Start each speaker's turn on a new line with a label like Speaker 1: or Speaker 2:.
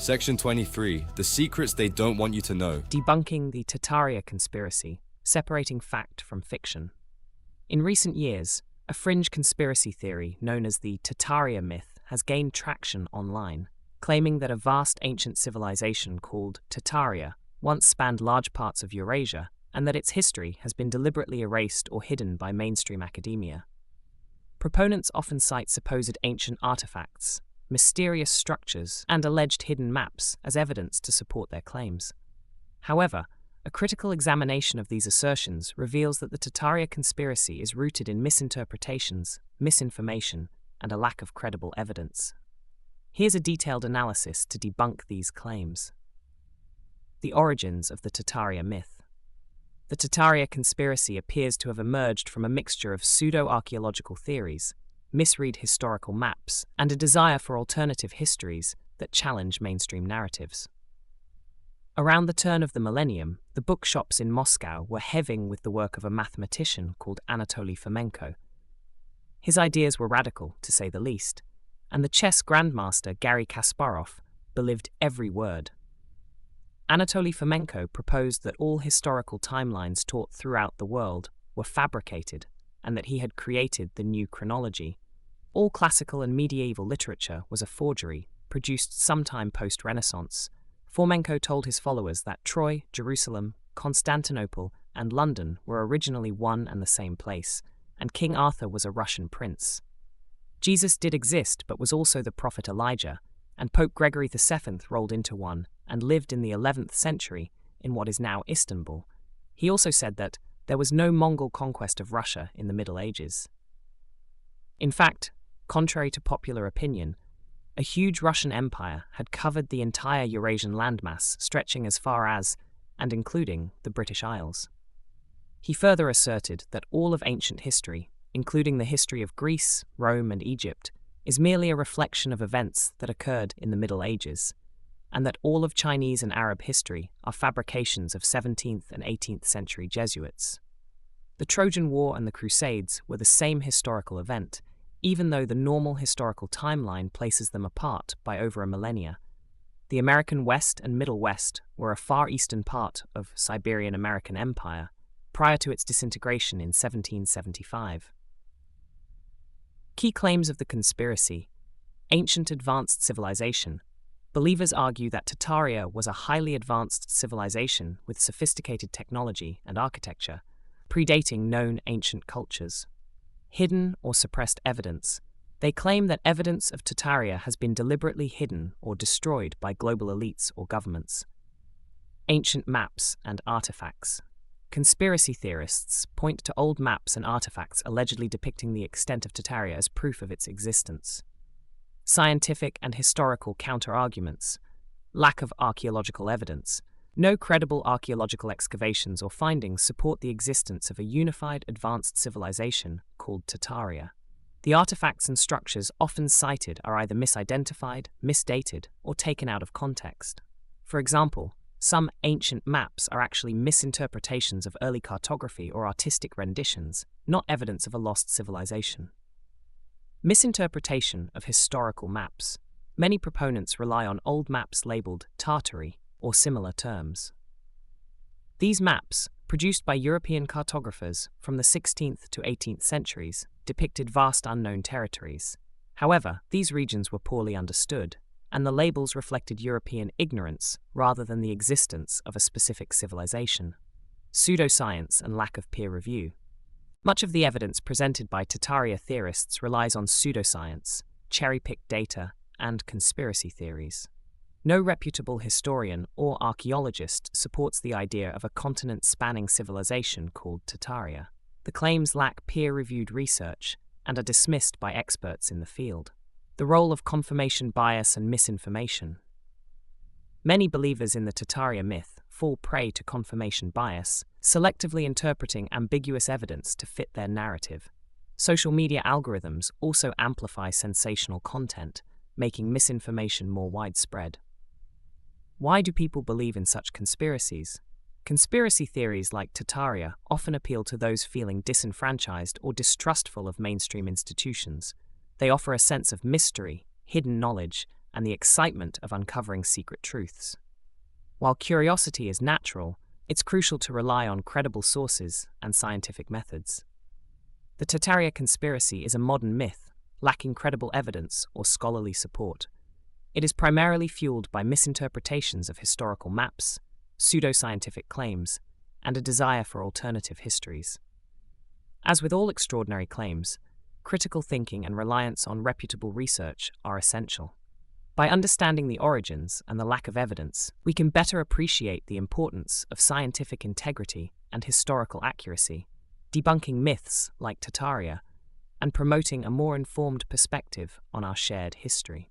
Speaker 1: Section 23. The secrets they don't want you to know.
Speaker 2: Debunking the Tataria conspiracy, separating fact from fiction. In recent years, a fringe conspiracy theory known as the Tataria myth has gained traction online, claiming that a vast ancient civilization called Tataria once spanned large parts of Eurasia and that its history has been deliberately erased or hidden by mainstream academia. Proponents often cite supposed ancient artifacts, mysterious structures, and alleged hidden maps as evidence to support their claims. However, a critical examination of these assertions reveals that the Tataria conspiracy is rooted in misinterpretations, misinformation, and a lack of credible evidence. Here's a detailed analysis to debunk these claims. The origins of the Tataria myth. The Tataria conspiracy appears to have emerged from a mixture of pseudo-archaeological theories, misread historical maps, and a desire for alternative histories that challenge mainstream narratives. Around the turn of the millennium, the bookshops in Moscow were heaving with the work of a mathematician called Anatoly Fomenko. His ideas were radical, to say the least, and the chess grandmaster Garry Kasparov believed every word. Anatoly Fomenko proposed that all historical timelines taught throughout the world were fabricated and that he had created the new chronology. All classical and medieval literature was a forgery, produced sometime post-Renaissance. Fomenko told his followers that Troy, Jerusalem, Constantinople, and London were originally one and the same place, and King Arthur was a Russian prince. Jesus did exist but was also the prophet Elijah, and Pope Gregory VII rolled into one and lived in the 11th century in what is now Istanbul. He also said that there was no Mongol conquest of Russia in the Middle Ages. In fact, contrary to popular opinion, a huge Russian empire had covered the entire Eurasian landmass, stretching as far as, and including, the British Isles. He further asserted that all of ancient history, including the history of Greece, Rome, and Egypt, is merely a reflection of events that occurred in the Middle Ages, and that all of Chinese and Arab history are fabrications of 17th and 18th century Jesuits. The Trojan War and the Crusades were the same historical event, even though the normal historical timeline places them apart by over a millennia. The American West and Middle West were a far eastern part of Siberian American Empire prior to its disintegration in 1775. Key claims of the conspiracy: ancient advanced civilization. Believers argue that Tataria was a highly advanced civilization with sophisticated technology and architecture, predating known ancient cultures. Hidden or suppressed evidence. They claim that evidence of Tataria has been deliberately hidden or destroyed by global elites or governments. Ancient maps and artifacts. Conspiracy theorists point to old maps and artifacts allegedly depicting the extent of Tataria as proof of its existence. Scientific and historical counter-arguments. Lack of archaeological evidence. No credible archaeological excavations or findings support the existence of a unified advanced civilization called Tataria. The artifacts and structures often cited are either misidentified, misdated, or taken out of context. For example, some ancient maps are actually misinterpretations of early cartography or artistic renditions, not evidence of a lost civilization. Misinterpretation of historical maps. Many proponents rely on old maps labeled Tartary or similar terms. These maps, produced by European cartographers from the 16th to 18th centuries, depicted vast unknown territories. However, these regions were poorly understood, and the labels reflected European ignorance rather than the existence of a specific civilization. Pseudoscience and lack of peer review. Much of the evidence presented by Tataria theorists relies on pseudoscience, cherry-picked data, and conspiracy theories. No reputable historian or archaeologist supports the idea of a continent-spanning civilization called Tataria. The claims lack peer-reviewed research and are dismissed by experts in the field. The role of confirmation bias and misinformation. Many believers in the Tataria myth fall prey to confirmation bias, selectively interpreting ambiguous evidence to fit their narrative. Social media algorithms also amplify sensational content, making misinformation more widespread. Why do people believe in such conspiracies? Conspiracy theories like Tataria often appeal to those feeling disenfranchised or distrustful of mainstream institutions. They offer a sense of mystery, hidden knowledge, and the excitement of uncovering secret truths. While curiosity is natural, it's crucial to rely on credible sources and scientific methods. The Tataria conspiracy is a modern myth, lacking credible evidence or scholarly support. It is primarily fueled by misinterpretations of historical maps, pseudoscientific claims, and a desire for alternative histories. As with all extraordinary claims, critical thinking and reliance on reputable research are essential. By understanding the origins and the lack of evidence, we can better appreciate the importance of scientific integrity and historical accuracy, debunking myths like Tataria, and promoting a more informed perspective on our shared history.